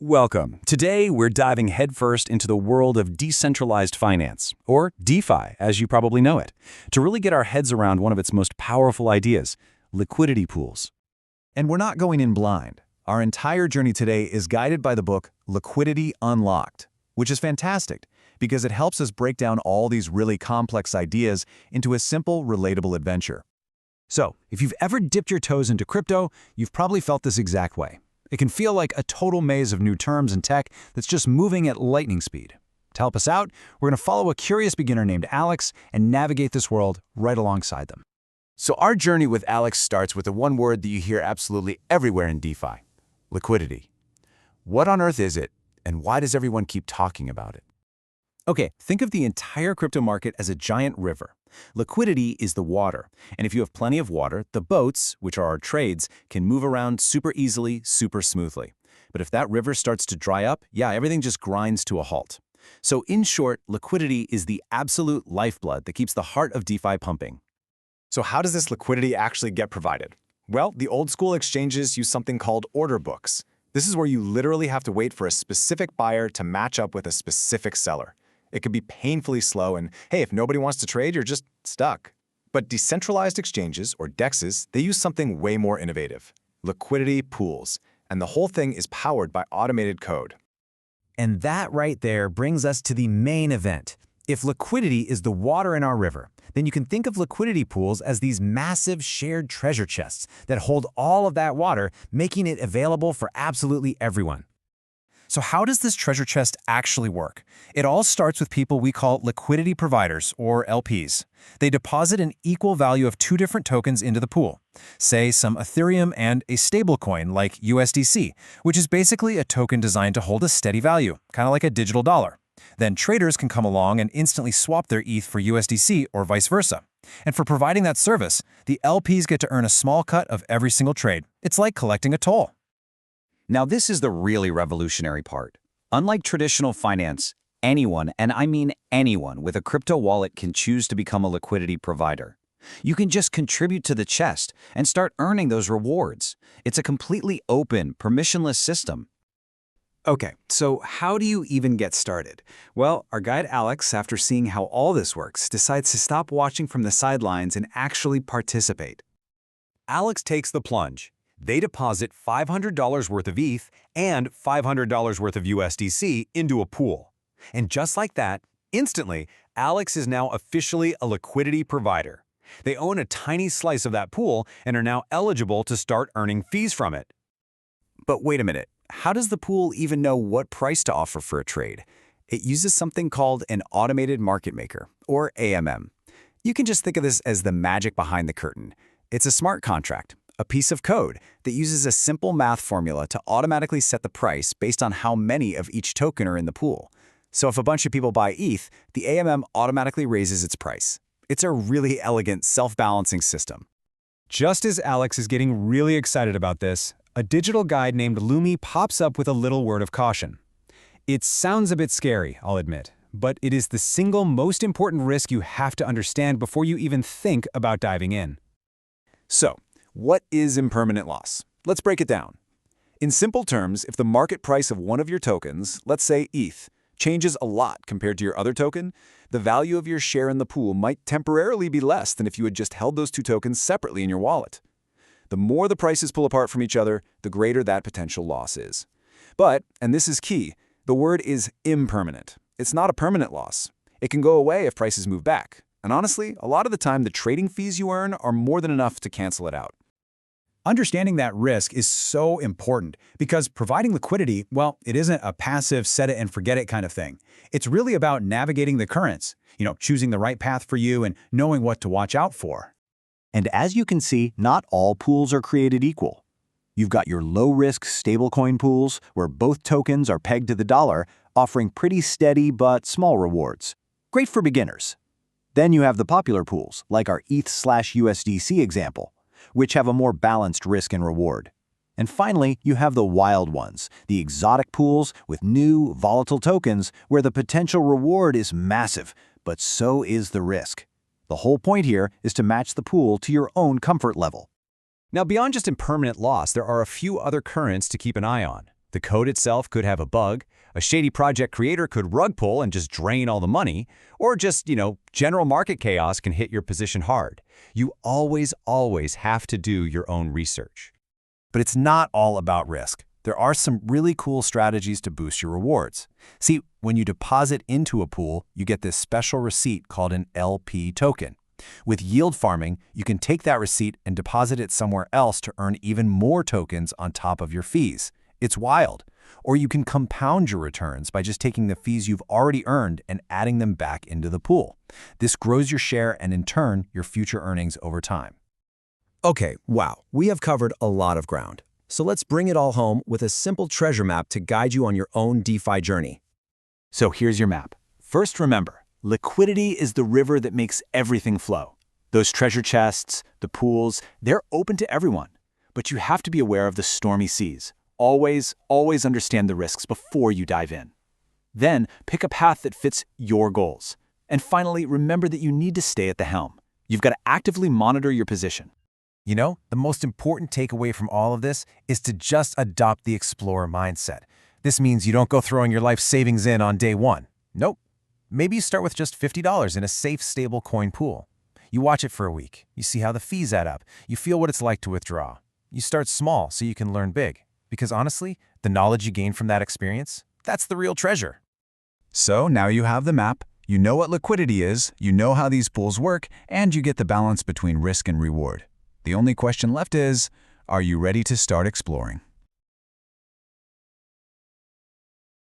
Welcome. Today, we're diving headfirst into the world of decentralized finance, or DeFi, as you probably know it, to really get our heads around one of its most powerful ideas, liquidity pools. And we're not going in blind. Our entire journey today is guided by the book Liquidity Unlocked, which is fantastic because it helps us break down all these really complex ideas into a simple, relatable adventure. So, if you've ever dipped your toes into crypto, you've probably felt this exact way. It can feel like a total maze of new terms and tech that's just moving at lightning speed. To help us out, we're going to follow a curious beginner named Alex and navigate this world right alongside them. So our journey with Alex starts with the one word that you hear absolutely everywhere in DeFi: liquidity. What on earth is it, and why does everyone keep talking about it? Okay, think of the entire crypto market as a giant river. Liquidity is the water, and if you have plenty of water, the boats, which are our trades, can move around super easily, super smoothly. But if that river starts to dry up, everything just grinds to a halt. So in short, liquidity is the absolute lifeblood that keeps the heart of DeFi pumping. So how does this liquidity actually get provided? Well, the old school exchanges use something called order books. This is where you literally have to wait for a specific buyer to match up with a specific seller. It can be painfully slow, and hey, if nobody wants to trade, you're just stuck. But decentralized exchanges, or DEXs, they use something way more innovative: liquidity pools. And the whole thing is powered by automated code. And that right there brings us to the main event. If liquidity is the water in our river, then you can think of liquidity pools as these massive shared treasure chests that hold all of that water, making it available for absolutely everyone. So how does this treasure chest actually work? It all starts with people we call liquidity providers, or LPs. They deposit an equal value of two different tokens into the pool, say some Ethereum and a stablecoin like USDC, which is basically a token designed to hold a steady value, kind of like a digital dollar. Then traders can come along and instantly swap their ETH for USDC or vice versa. And for providing that service, the LPs get to earn a small cut of every single trade. It's like collecting a toll. Now this is the really revolutionary part. Unlike traditional finance, anyone, and I mean anyone, with a crypto wallet can choose to become a liquidity provider. You can just contribute to the chest and start earning those rewards. It's a completely open, permissionless system. Okay, so how do you even get started? Well, our guide Alex, after seeing how all this works, decides to stop watching from the sidelines and actually participate. Alex takes the plunge. They deposit $500 worth of ETH and $500 worth of USDC into a pool. And just like that, instantly, Alex is now officially a liquidity provider. They own a tiny slice of that pool and are now eligible to start earning fees from it. But wait a minute, how does the pool even know what price to offer for a trade? It uses something called an automated market maker, or AMM. You can just think of this as the magic behind the curtain. It's a smart contract, a piece of code that uses a simple math formula to automatically set the price based on how many of each token are in the pool. So if a bunch of people buy ETH, the AMM automatically raises its price. It's a really elegant, self-balancing system. Just as Alex is getting really excited about this, a digital guide named Lumi pops up with a little word of caution. It sounds a bit scary, I'll admit, but it is the single most important risk you have to understand before you even think about diving in. So, what is impermanent loss? Let's break it down. In simple terms, if the market price of one of your tokens, let's say ETH, changes a lot compared to your other token, the value of your share in the pool might temporarily be less than if you had just held those two tokens separately in your wallet. The more the prices pull apart from each other, the greater that potential loss is. But, and this is key, the word is impermanent. It's not a permanent loss. It can go away if prices move back. And honestly, a lot of the time the trading fees you earn are more than enough to cancel it out. Understanding that risk is so important because providing liquidity, well, it isn't a passive set it and forget it kind of thing. It's really about navigating the currents, choosing the right path for you and knowing what to watch out for. And as you can see, not all pools are created equal. You've got your low-risk stablecoin pools, where both tokens are pegged to the dollar, offering pretty steady but small rewards. Great for beginners. Then you have the popular pools, like our ETH/USDC example, which have a more balanced risk and reward. And finally, you have the wild ones, the exotic pools with new, volatile tokens where the potential reward is massive, but so is the risk. The whole point here is to match the pool to your own comfort level. Now, beyond just impermanent loss, there are a few other currents to keep an eye on. The code itself could have a bug, a shady project creator could rug pull and just drain all the money, or just, general market chaos can hit your position hard. You always have to do your own research. But it's not all about risk. There are some really cool strategies to boost your rewards. See, when you deposit into a pool, you get this special receipt called an LP token. With yield farming, you can take that receipt and deposit it somewhere else to earn even more tokens on top of your fees. It's wild. Or you can compound your returns by just taking the fees you've already earned and adding them back into the pool. This grows your share and, in turn, your future earnings over time. Okay, wow, we have covered a lot of ground. So let's bring it all home with a simple treasure map to guide you on your own DeFi journey. So here's your map. First, remember, liquidity is the river that makes everything flow. Those treasure chests, the pools, they're open to everyone. But you have to be aware of the stormy seas. Always understand the risks before you dive in. Then, pick a path that fits your goals. And finally, remember that you need to stay at the helm. You've got to actively monitor your position. The most important takeaway from all of this is to just adopt the explorer mindset. This means you don't go throwing your life savings in on day one. Nope. Maybe you start with just $50 in a safe, stable coin pool. You watch it for a week. You see how the fees add up. You feel what it's like to withdraw. You start small so you can learn big. Because honestly, the knowledge you gain from that experience, that's the real treasure. So now you have the map, you know what liquidity is, you know how these pools work, and you get the balance between risk and reward. The only question left is, are you ready to start exploring?